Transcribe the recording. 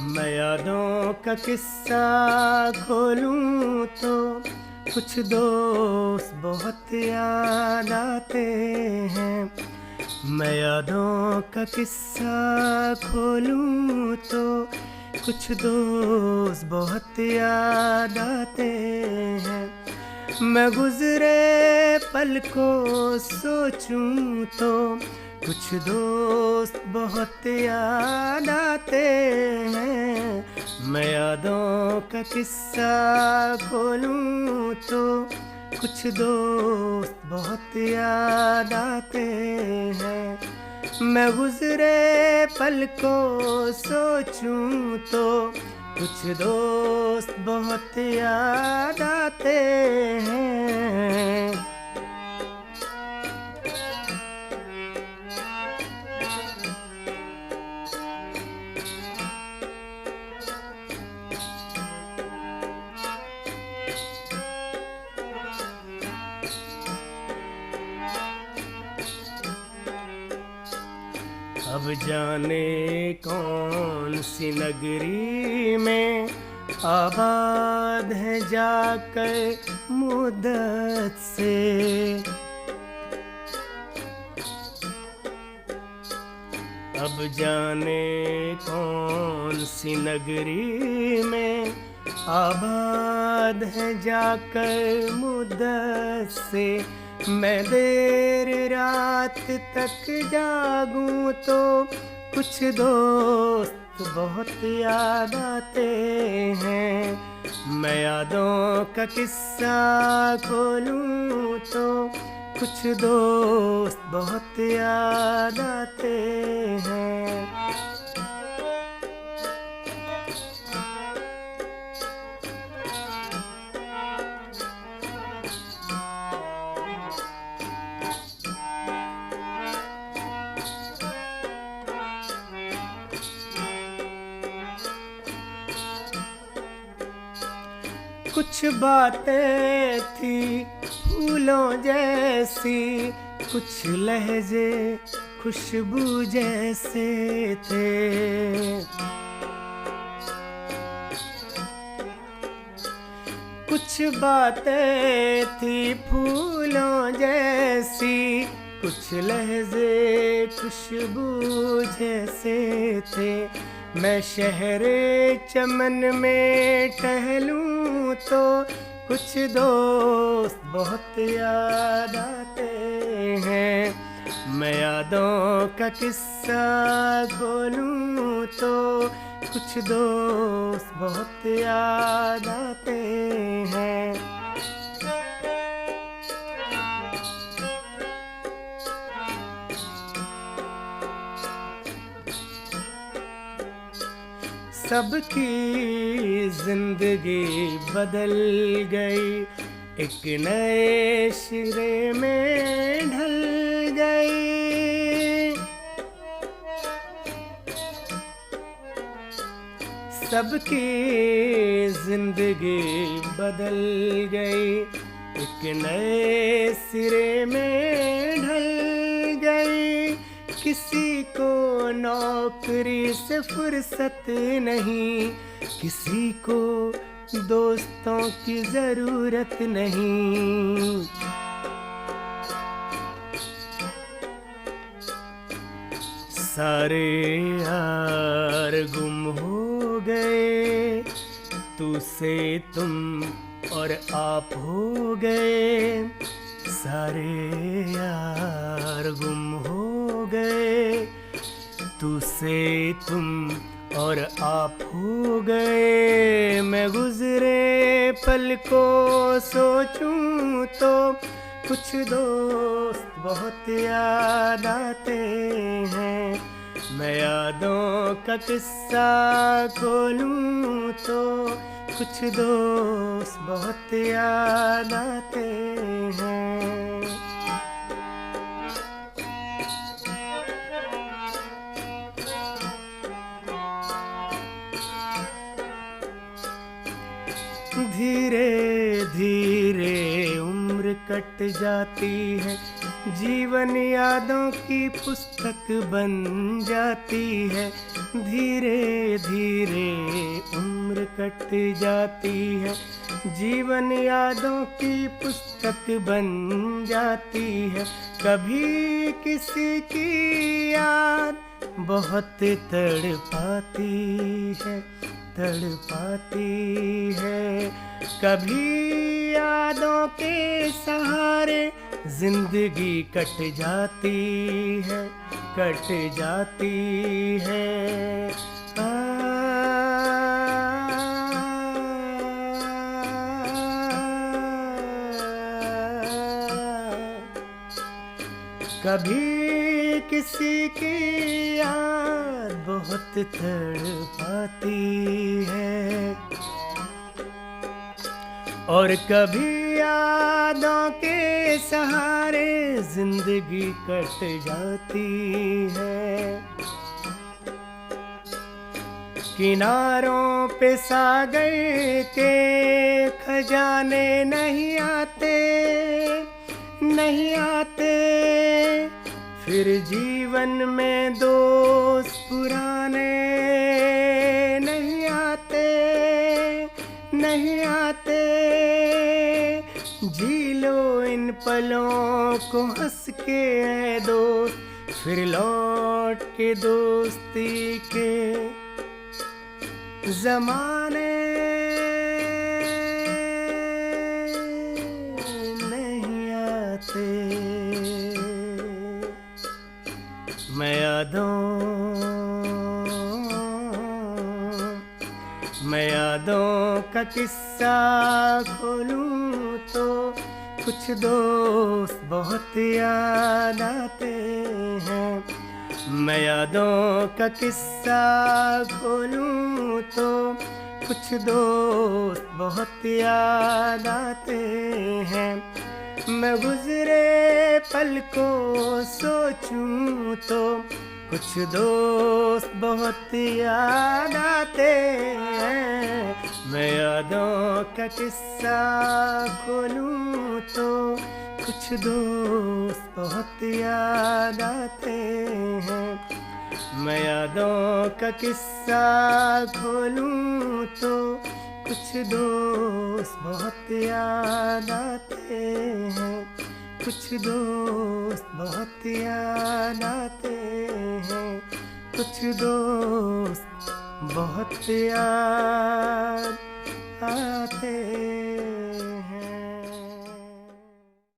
मैं यादों का किस्सा खोलूं तो कुछ दोस्त बहुत याद आते हैं। मैं यादों का किस्सा खोलूं तो कुछ दोस्त बहुत याद आते हैं। मैं गुजरे पल को सोचूं तो कुछ दोस्त बहुत याद आते हैं। मैं यादों का किस्सा खोलूं तो कुछ दोस्त बहुत याद आते हैं। मैं गुजरे पल को सोचूं तो कुछ दोस्त बहुत याद आते हैं। अब जाने कौन सी नगरी में आबाद है जाकर मुद्दत से। अब जाने कौन सी नगरी में आबाद है जाकर मुद्दत से। मैं देर रात तक जागूं तो कुछ दोस्त बहुत याद आते हैं। मैं यादों का किस्सा खोलूं तो कुछ दोस्त बहुत याद आते हैं। कुछ बातें थी फूलों जैसी, कुछ लहजे खुशबू जैसे थे। कुछ बातें थी फूलों जैसी, कुछ लहजे खुशबू जैसे थे। मैं शहरे चमन में टहलूं तो कुछ दोस्त बहुत याद आते हैं। मैं यादों का किस्सा खोलूं तो कुछ दोस्त बहुत याद आते हैं। सबकी जिंदगी बदल गई, एक नए सिरे में ढल गई। सबकी जिंदगी बदल गई, एक नए सिरे में ढल गई। किसी को नौकरी से फुर्सत नहीं, किसी को दोस्तों की जरूरत नहीं। सारे यार गुम हो गए, तू से तुम और आप हो गए। सारे यार गुम हो गए, तू से तुम और आप हो गए। मैं गुजरे पल को सोचूं तो कुछ दोस्त बहुत याद आते हैं। मैं यादों का किस्सा खोलूं तो कुछ दोस्त बहुत याद आते हैं। धीरे धीरे उम्र कट जाती है, जीवन यादों की पुस्तक बन जाती है। धीरे धीरे उम्र कट जाती है, जीवन यादों की पुस्तक बन जाती है। कभी किसी की याद बहुत तड़पाती है, तड़पाती है। कभी यादों के सहारे जिंदगी कट जाती है, कट जाती है। कभी किसी की याद बहुत तड़पाती है, और कभी यादों के सहारे जिंदगी कट जाती है। किनारों पे सागर के खजाने नहीं आते, नहीं आते। फिर जीवन में दोस्त पुराने नहीं आते, नहीं आते। जी लो इन पलों को हंस के ऐ दोस्त, फिर लौट के दोस्ती के ज़माने नहीं आते। मैं यादों का किस्सा खोलूं तो कुछ दोस्त बहुत याद आते हैं। मैं यादों का किस्सा खोलूं तो कुछ दोस्त बहुत याद आते हैं। मैं गुजरे पल को सोचूं तो कुछ दोस्त बहुत याद आते हैं। मैं यादों का किस्सा खोलूं तो कुछ दोस्त बहुत याद आते हैं। मैं यादों का किस्सा खोलूं तो कुछ दोस्त बहुत याद आते हैं। कुछ दोस्त बहुत याद आते हैं। कुछ दोस्त बहुत याद आते